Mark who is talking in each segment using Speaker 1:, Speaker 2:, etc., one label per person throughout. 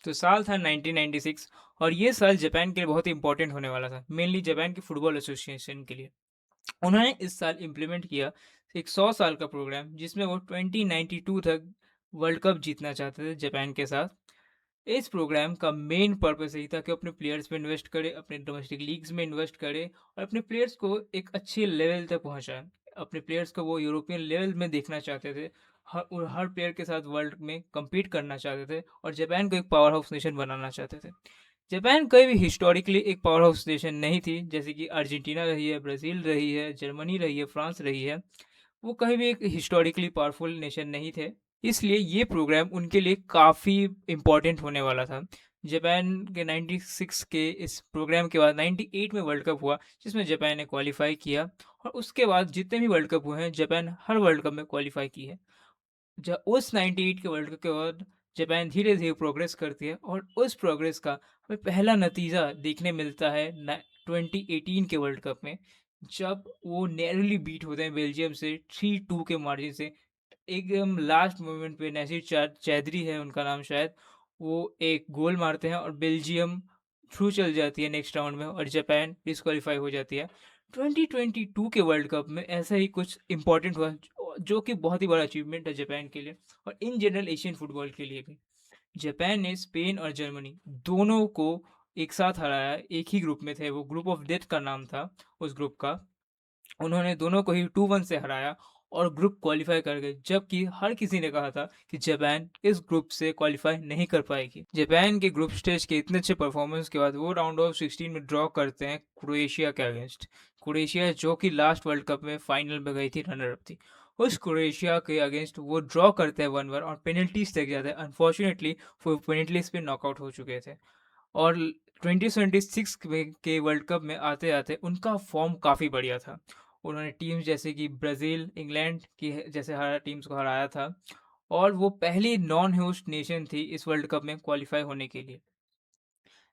Speaker 1: तो साल था 1996 और ये साल जापान के लिए बहुत ही इंपॉर्टेंट होने वाला था, मेनली जापान के फुटबॉल एसोसिएशन के लिए। उन्होंने इस साल इम्प्लीमेंट किया एक 100 साल का प्रोग्राम जिसमें वो 2092 तक वर्ल्ड कप जीतना चाहते थे जापान के साथ। इस प्रोग्राम का मेन पर्पस यही था कि अपने प्लेयर्स में इन्वेस्ट करे, अपने डोमेस्टिक लीग्स में इन्वेस्ट करे और अपने प्लेयर्स को एक अच्छे लेवल तक पहुंचाए। अपने प्लेयर्स को वो यूरोपियन लेवल में देखना चाहते थे। हर प्लेयर के साथ वर्ल्ड में compete करना चाहते थे और जापान को एक पावर हाउस नेशन बनाना चाहते थे। जापान कभी भी हिस्टोरिकली एक पावर हाउस नेशन नहीं थी, जैसे कि अर्जेंटीना रही है, ब्राज़ील रही है, जर्मनी रही है, फ्रांस रही है। वो कहीं भी एक हिस्टोरिकली पावरफुल नेशन नहीं थे। इसलिए ये प्रोग्राम उनके लिए काफ़ी इम्पोर्टेंट होने वाला था। जापान के 96 के इस प्रोग्राम के बाद 98 में वर्ल्ड कप हुआ, जिसमें जापान ने क्वालीफाई किया और उसके बाद जितने भी वर्ल्ड कप हुए हैं, जापान हर वर्ल्ड कप में क्वालीफाई की है। उस 98 के वर्ल्ड कप के बाद जापान धीरे धीरे प्रोग्रेस करती है और उस प्रोग्रेस का हमें पहला नतीजा देखने मिलता है 2018 के वर्ल्ड कप में, जब वो नैरोली बीट होते हैं बेल्जियम से 3-2 के मार्जिन से। एकदम लास्ट मोमेंट पे नैसिर चैदरी है उनका नाम शायद, वो एक गोल मारते हैं और बेल्जियम थ्रू चल जाती है नेक्स्ट राउंड में और जापान डिस्क्वालीफाई हो जाती है। 2022 के वर्ल्ड कप में ऐसा ही कुछ इंपॉर्टेंट हुआ जो कि बहुत ही बड़ा अचीवमेंट है जापान के लिए और इन जनरल एशियन फुटबॉल के लिए भी। जापान ने स्पेन और जर्मनी दोनों को एक साथ हराया। एक ही ग्रुप में थे, वो ग्रुप ऑफ डेथ का नाम था उस ग्रुप का। उन्होंने दोनों को ही 2-1 से हराया और ग्रुप क्वालिफाई कर गए, जबकि हर किसी ने कहा था कि जापान इस ग्रुप से क्वालिफाई नहीं कर पाएगी। जापान के ग्रुप स्टेज के इतने अच्छे परफॉर्मेंस के बाद वो राउंड ऑफ 16 में ड्रॉ करते हैं क्रोएशिया के अगेंस्ट। क्रोएशिया जो कि लास्ट वर्ल्ड कप में फाइनल में गई थी, रनर अप थी, उस क्रोएशिया के अगेंस्ट वो ड्रॉ करते हैं 1-1 और पेनल्टीज तक जाते हैं। अनफॉर्चुनेटली वो पेनल्टीज पे नॉकआउट हो चुके थे और 2026 के वर्ल्ड कप में आते आते उनका फॉर्म काफ़ी बढ़िया था। उन्होंने टीम्स जैसे कि ब्राज़ील, इंग्लैंड की जैसे हर टीम्स को हराया था और वो पहली नॉन होस्ट नेशन थी इस वर्ल्ड कप में क्वालिफाई होने के लिए।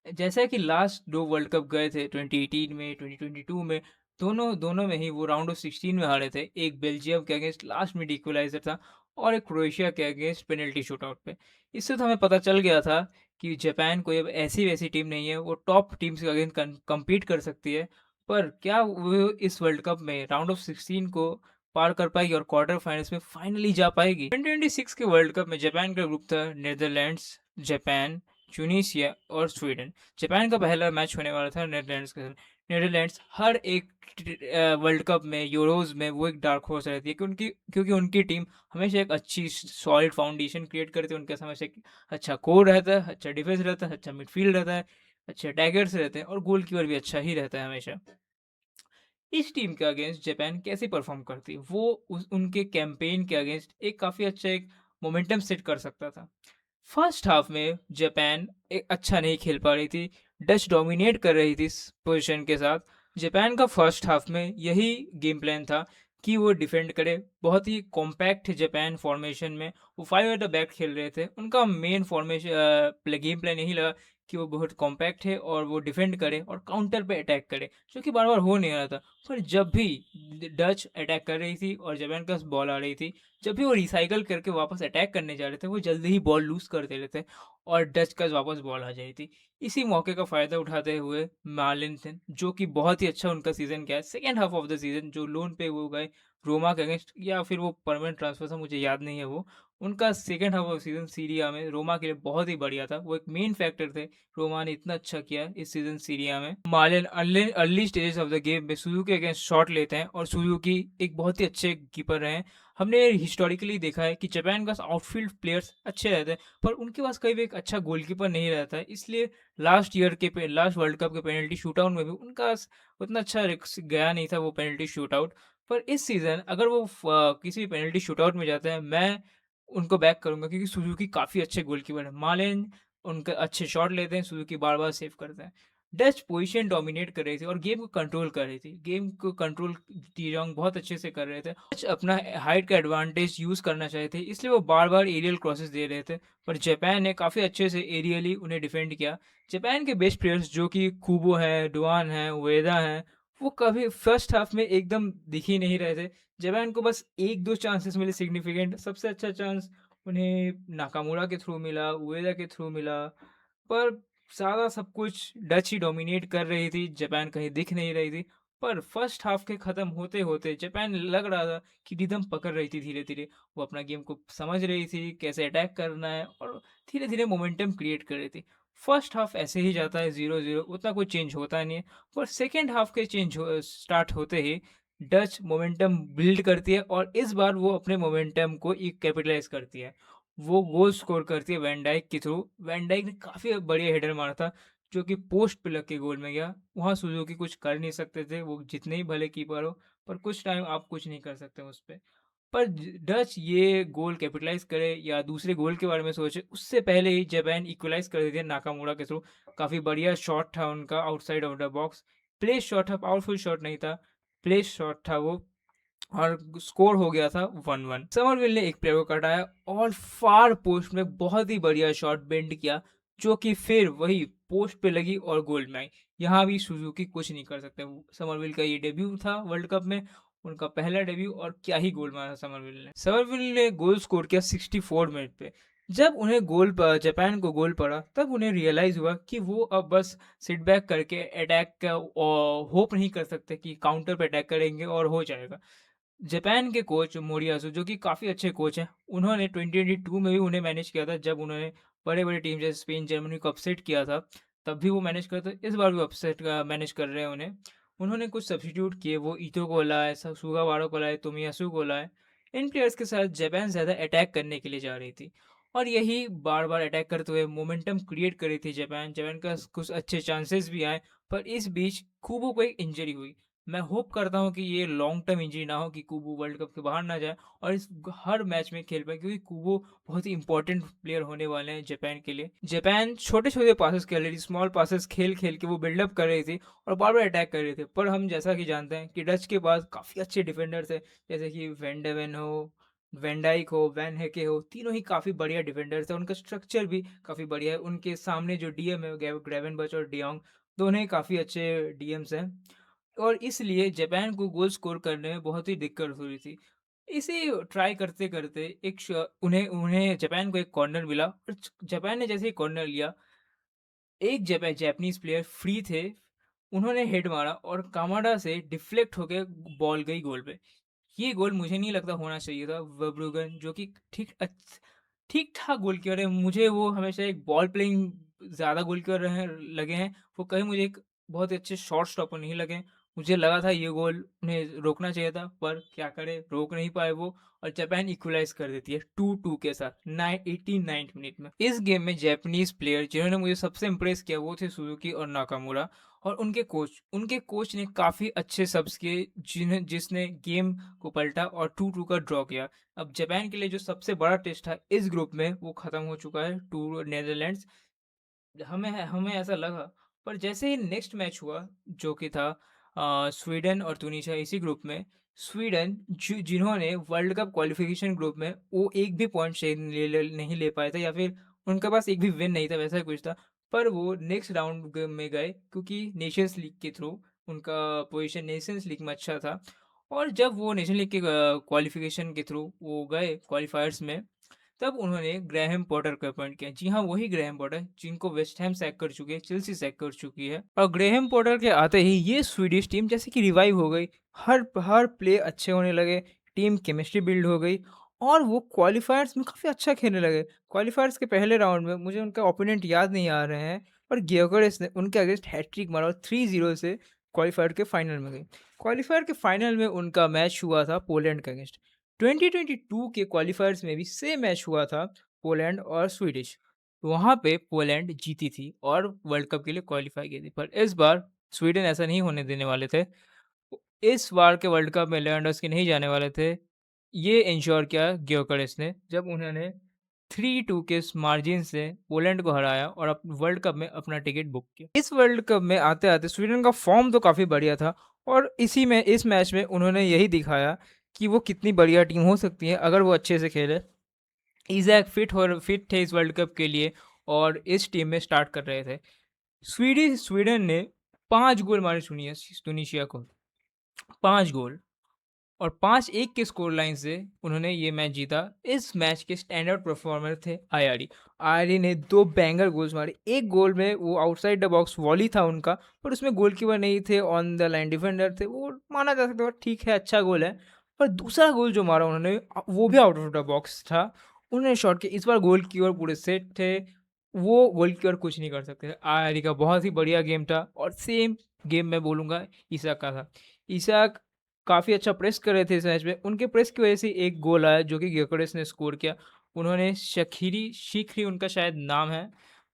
Speaker 1: जैसा कि लास्ट 2 वर्ल्ड कप गए थे 2018 में, 2022 में, दोनों दोनों में ही वो राउंड ऑफ 16 में हारे थे। एक बेल्जियम के अगेंस्ट लास्ट में इक्वलाइज़र था और एक क्रोएशिया के अगेंस्ट पेनल्टी शूटआउट पे। इससे तो हमें पता चल गया था कि जापान कोई अब ऐसी-वैसी टीम नहीं है, वो टॉप टीम्स के अगेंस्ट कम्पीट कर सकती है। पर क्या वो इस वर्ल्ड कप में राउंड ऑफ 16 को पार कर पाएगी और क्वार्टर फाइनल्स में फाइनली जा पाएगी? 2026 के वर्ल्ड कप में जापान का ग्रुप था नीदरलैंड्स, जापान, ट्यूनीशिया और स्वीडन। जापान का पहला मैच होने वाला था नीदरलैंड्स के साथ। नीदरलैंड्स हर एक वर्ल्ड कप में, यूरोज़ में वो एक डार्क हॉर्स रहती है क्योंकि उनकी टीम हमेशा एक अच्छी सॉलिड फाउंडेशन क्रिएट करती है। उनके पास हमेशा एक अच्छा कोर रहता है, अच्छा डिफेंस रहता है, अच्छा मिडफील्ड रहता है, अच्छे अटैकर्स रहते हैं और गोलकीपर भी अच्छा ही रहता है हमेशा। इस टीम के अगेंस्ट जापान कैसे परफॉर्म करती? वो उनके कैंपेन के अगेंस्ट एक काफ़ी अच्छा एक मोमेंटम सेट कर सकता था। फर्स्ट हाफ में जापान एक अच्छा नहीं खेल पा रही थी। डच डोमिनेट कर रही थी इस पोजीशन के साथ। जापान का फर्स्ट हाफ में यही गेम प्लान था कि वो डिफेंड करे। बहुत ही कॉम्पैक्ट जापान फॉर्मेशन में वो 5 एट द बैक खेल रहे थे। उनका मेन फॉर्मेशन गेम प्लान यही लगा कि वो बहुत कॉम्पैक्ट है और वो डिफेंड करे और काउंटर पे अटैक करे, जो कि बार-बार हो नहीं रहा था। पर जब भी डच अटैक कर रही थी और जापान के पास बॉल आ रही थी, जब भी वो रिसाइकल करके वापस अटैक करने जा रहे थे, वो जल्दी ही बॉल लूज़ कर दे रहे थे और डच का वापस बॉल आ जाती थी। इसी मौके का फ़ायदा उठाते हुए मार्लिन्सन, जो कि बहुत ही अच्छा उनका सीज़न गया, second half of the season जो लोन पे वो गए रोमा के अगेंस्ट, या फिर वो परमानेंट ट्रांसफ़र था, मुझे याद नहीं है वो। उनका सेकंड हाफ ऑफ सीज़न सीरी आ में रोमा के लिए बहुत ही बढ़िया था। वो एक मेन फैक्टर थे, रोमा ने इतना अच्छा किया इस सीज़न सीरी आ में। मार्लिन early early stages of the game में सुजुकी के अगेंस्ट शॉट लेते हैं और सुजुकी एक बहुत ही अच्छे कीपर रहे हैं। हमने हिस्टोरिकली देखा है कि जापान के पास आउटफील्ड प्लेयर्स अच्छे रहते हैं, पर उनके पास कभी भी एक अच्छा गोलकीपर नहीं रहता है। इसलिए लास्ट वर्ल्ड कप के पेनल्टी शूटआउट में भी उनका उतना अच्छा गया नहीं था वो पेनल्टी शूटआउट। पर इस सीज़न अगर वो किसी भी पेनल्टी शूटआउट में जाते हैं, मैं उनको बैक करूँगा क्योंकि सुजुकी काफ़ी अच्छे गोलकीपर हैं। मार्लिन उनके अच्छे शॉट लेते हैं, सुजुकी बार-बार सेव करते हैं। डच पोजीशन डोमिनेट कर रही थी और गेम को कंट्रोल कर रही थी। गेम को कंट्रोल डी जॉन्ग बहुत अच्छे से कर रहे थे। डच अपना हाइट का एडवांटेज यूज़ करना चाहे थे, इसलिए वो बार-बार एरियल क्रॉसेस दे रहे थे। पर जापान ने काफ़ी अच्छे से एरियली उन्हें डिफेंड किया। जापान के बेस्ट प्लेयर्स जो कि कुबो हैं, डुआन हैं, उएदा हैं, वो कभी फर्स्ट हाफ में एकदम दिख ही नहीं रहे थे। जापान को बस 1-2 चांसेस मिले सिग्निफिकेंट। सबसे अच्छा चांस उन्हें नाकामुरा के थ्रू मिला, उएदा के थ्रू मिला। पर ज़्यादा सब कुछ डच ही डोमिनेट कर रही थी, जापान कहीं दिख नहीं रही थी। पर फर्स्ट हाफ के ख़त्म होते-होते जापान लग रहा था कि रिदम पकड़ रही थी धीरे-धीरे। वो अपना गेम को समझ रही थी, कैसे अटैक करना है और धीरे-धीरे मोमेंटम क्रिएट कर रही थी। फर्स्ट हाफ ऐसे ही जाता है 0-0, उतना कुछ चेंज होता नहीं है। पर सेकंड हाफ के स्टार्ट होते ही डच मोमेंटम बिल्ड करती है और इस बार वो अपने मोमेंटम को कैपिटलाइज़ करती है। वो गोल स्कोर करती है वैन डाइक के थ्रू। वैन डाइक ने काफ़ी बढ़िया हेडर मारा था, जो कि पोस्ट पे लग के गोल में गया। वहाँ सुज़ुकी कुछ कर नहीं सकते थे, वो जितने ही भले कीपर हो, पर कुछ टाइम आप कुछ नहीं कर सकते उस पे। पर डच ये गोल कैपिटलाइज़ करे या दूसरे गोल के बारे में सोचे, उससे पहले ही जापान इक्वलाइज़ कर देती है नाकामुरा के थ्रू। काफ़ी बढ़िया शॉट था उनका outside of the box. Place shot था, पावरफुल शॉट नहीं था, प्लेस शॉट था वो। और स्कोर हो गया था 1-1। समरविल ने एक प्लेयर को कटाया और फार पोस्ट में बहुत ही बढ़िया शॉट बेंड किया, जो कि फिर वही पोस्ट पे लगी और गोल में आई। यहाँ भी सुजुकी कुछ नहीं कर सकते। समरविल का ये डेब्यू था वर्ल्ड कप में, उनका पहला डेब्यू, और क्या ही गोल मारा समरविल ने। समरविल ने गोल स्कोर किया 64 मिनट पे। जब उन्हें जापान को गोल पड़ा, तब उन्हें रियलाइज हुआ कि वो अब बस सिट बैक करके अटैक का होप नहीं कर सकते कि काउंटर पे अटैक करेंगे और हो जाएगा। जापान के कोच मोरियासु, जो कि काफ़ी अच्छे कोच हैं, उन्होंने 2022 में भी उन्हें मैनेज किया था, जब उन्होंने बड़े-बड़े टीम जैसे स्पेन, जर्मनी को अपसेट किया था, तब भी वो मैनेज करते। इस बार भी अपसेट का मैनेज कर रहे हैं उन्हें। उन्होंने कुछ सब्स्टिट्यूट किए, वो ईतो को लाए, सुगावारा को लाए, तोमियासु को लाए। इन प्लेयर्स के साथ जापान ज़्यादा अटैक करने के लिए जा रही थी और यही बार-बार अटैक करते हुए मोमेंटम क्रिएट कर रही थी जापान। जापान का कुछ अच्छे चांसेस भी आए, पर इस बीच कुबो को एक इंजरी हुई। मैं होप करता हूँ कि ये लॉन्ग टर्म इंजरी ना हो, कि कुबो वर्ल्ड कप के बाहर ना जाए और इस हर मैच में खेल पाए, क्योंकि कुबो बहुत ही इंपॉर्टेंट प्लेयर होने वाले हैं जापान के लिए। जापान छोटे-छोटे पासेस खेल रही थी, स्मॉल पासेस खेल-खेल के वो बिल्डअप कर रही थी और बार-बार अटैक कर रहे थे। पर हम जैसा कि जानते हैं कि डच के पास काफ़ी अच्छे डिफेंडर्स हैं, जैसे कि वैन डे वेन हो, वैन डाइक हो, वैन हेके हो, तीनों ही काफ़ी बढ़िया डिफेंडर्स हैं। उनका स्ट्रक्चर भी काफ़ी बढ़िया है। उनके सामने जो डीएम है, ग्रेवेनबच और डियोंग, दोनों ही काफ़ी अच्छे डीएम्स हैं। और इसलिए जापान को गोल स्कोर करने में बहुत ही दिक्कत हो रही थी। इसे ट्राई करते-करते एक श उन्हें उन्हें जापान को एक कॉर्नर मिला और जापान ने जैसे ही कॉर्नर लिया, एक जैपनीज़ प्लेयर फ्री थे, उन्होंने हेड मारा और कामाडा से डिफ्लेक्ट होके बॉल गई गोल पे। ये गोल मुझे नहीं लगता होना चाहिए था। वर्ब्रुगन, जो कि ठीक-ठाक गोलकीपर है, मुझे वो हमेशा एक बॉल प्लेइंग ज़्यादा गोलकीपर रहे लगे हैं। वो कहीं मुझे एक बहुत ही अच्छे शॉट स्टॉपर नहीं लगे। मुझे लगा था ये गोल उन्हें रोकना चाहिए था, पर क्या करें, रोक नहीं पाए वो और जापान इक्वलाइज़ कर देती है 2-2 के साथ 89th मिनट में। इस गेम में जापानीज़ प्लेयर जिन्होंने मुझे सबसे इम्प्रेस किया, वो थे सुजुकी और नाकामुरा और उनके कोच ने काफ़ी अच्छे सब्स किए, जिसने गेम को पलटा और 2-2 का ड्रॉ किया। अब जापान के लिए जो सबसे बड़ा टेस्ट था इस ग्रुप में, वो ख़त्म हो चुका है टू नीदरलैंड्स। हमें हमें ऐसा लगा, पर जैसे ही नेक्स्ट मैच हुआ, जो कि था स्वीडन और तुनिशिया इसी ग्रुप में, स्वीडन जिन्होंने वर्ल्ड कप क्वालिफिकेशन ग्रुप में वो एक भी पॉइंट शायद नहीं ले पाए थे, या फिर उनके पास एक भी विन नहीं था, वैसा ही कुछ था। पर वो नेक्स्ट राउंड में गए, क्योंकि नेशंस लीग के थ्रू उनका पोजीशन नेशंस लीग में अच्छा था। और जब वो नेशन लीग के क्वालिफिकेशन के थ्रू वो गए क्वालिफायर्स में, तब उन्होंने ग्रैहम पॉटर को अपॉइंट किया। जी हाँ, वही ग्रैहम पॉटर जिनको वेस्ट हैम सैक कर चुकी है, चेल्सी सैक कर चुकी है। और ग्रैहम पॉटर के आते ही ये स्वीडिश टीम जैसे कि रिवाइव हो गई। हर हर प्ले अच्छे होने लगे, टीम केमिस्ट्री बिल्ड हो गई और वो क्वालिफायर्स में काफ़ी अच्छा खेलने लगे। क्वालिफायर्स के पहले राउंड में मुझे उनका ओपोनेंट याद नहीं आ रहे हैं, पर ग्योकरेस ने उनके अगेंस्ट हैट्रिक मारा और 3-0 से क्वालिफायर के फाइनल में गई। क्वालिफायर के फाइनल में उनका मैच हुआ था पोलैंड के अगेंस्ट। 2022 के क्वालिफायर्स में भी सेम मैच हुआ था, पोलैंड और स्वीडिश। वहाँ पे पोलैंड जीती थी और वर्ल्ड कप के लिए क्वालिफाई की थी, पर इस बार स्वीडन ऐसा नहीं होने देने वाले थे। इस बार के वर्ल्ड कप में लेवेंडोव्स्की नहीं जाने वाले थे। ये इंश्योर किया ग्योकरेस ने, जब उन्होंने 3-2 के मार्जिन से पोलैंड को हराया और वर्ल्ड कप में अपना टिकट बुक किया। इस वर्ल्ड कप में आते-आते स्वीडन का फॉर्म तो काफ़ी बढ़िया था और इस मैच में उन्होंने यही दिखाया कि वो कितनी बढ़िया टीम हो सकती है अगर वो अच्छे से खेले। इज़ैक फिट थे इस वर्ल्ड कप के लिए और इस टीम में स्टार्ट कर रहे थे। स्वीडन ने 5 गोल मारे टूनिशिया को, 5 गोल। और 5-1 के स्कोर लाइन से उन्होंने ये मैच जीता। इस मैच के स्टैंड आउट परफॉर्मर थे आईआरडी। आईआरडी ने 2 बैंगर गोल्स मारे। एक गोल में वो आउटसाइड द बॉक्स वॉली था उनका, पर उसमें गोलकीपर नहीं थे, ऑन द लाइन डिफेंडर थे। वो माना जा सकता है ठीक है, अच्छा गोल है। पर दूसरा गोल जो मारा उन्होंने वो भी आउट ऑफ द बॉक्स था। उन्होंने शॉट किया। इस बार गोलकीपर पूरे सेट थे। वो गोलकीपर कुछ नहीं कर सकते थे। आईआरडी का बहुत ही बढ़िया गेम था और सेम गेम मैं बोलूँगा ईसाक का था। ईसाक काफ़ी अच्छा प्रेस कर रहे थे इस मैच में। उनके प्रेस की वजह से एक गोल आया जो कि gyökeres ने स्कोर किया। उन्होंने शीखरी उनका शायद नाम है।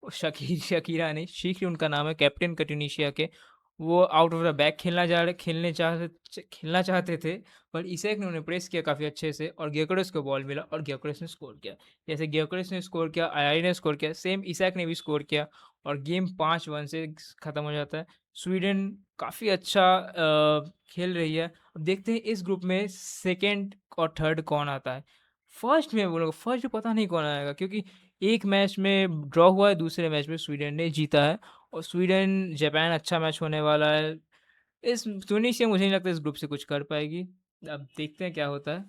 Speaker 1: शकीरा नहीं, शीखरी उनका नाम है, कैप्टन का ट्यूनीशिया के। वो आउट ऑफ द बैक खेलना चाहते थे, पर इसेक ने उन्हें प्रेस किया काफ़ी अच्छे से और gyökeres को बॉल मिला और gyökeres ने स्कोर किया। जैसे gyökeres ने स्कोर किया, आईआई ने स्कोर किया, सेम इसाक ने भी स्कोर किया और गेम 5-1 से ख़त्म हो जाता है। स्वीडन काफ़ी अच्छा खेल रही है। अब देखते हैं इस ग्रुप में सेकंड और थर्ड कौन आता है। फर्स्ट में बोलूँगा, फर्स्ट पता नहीं कौन आएगा, क्योंकि एक मैच में ड्रॉ हुआ है, दूसरे मैच में स्वीडन ने जीता है और स्वीडन जापान अच्छा मैच होने वाला है। इस ट्यूनीशिया मुझे नहीं लगता इस ग्रुप से कुछ कर पाएगी। अब देखते हैं क्या होता है।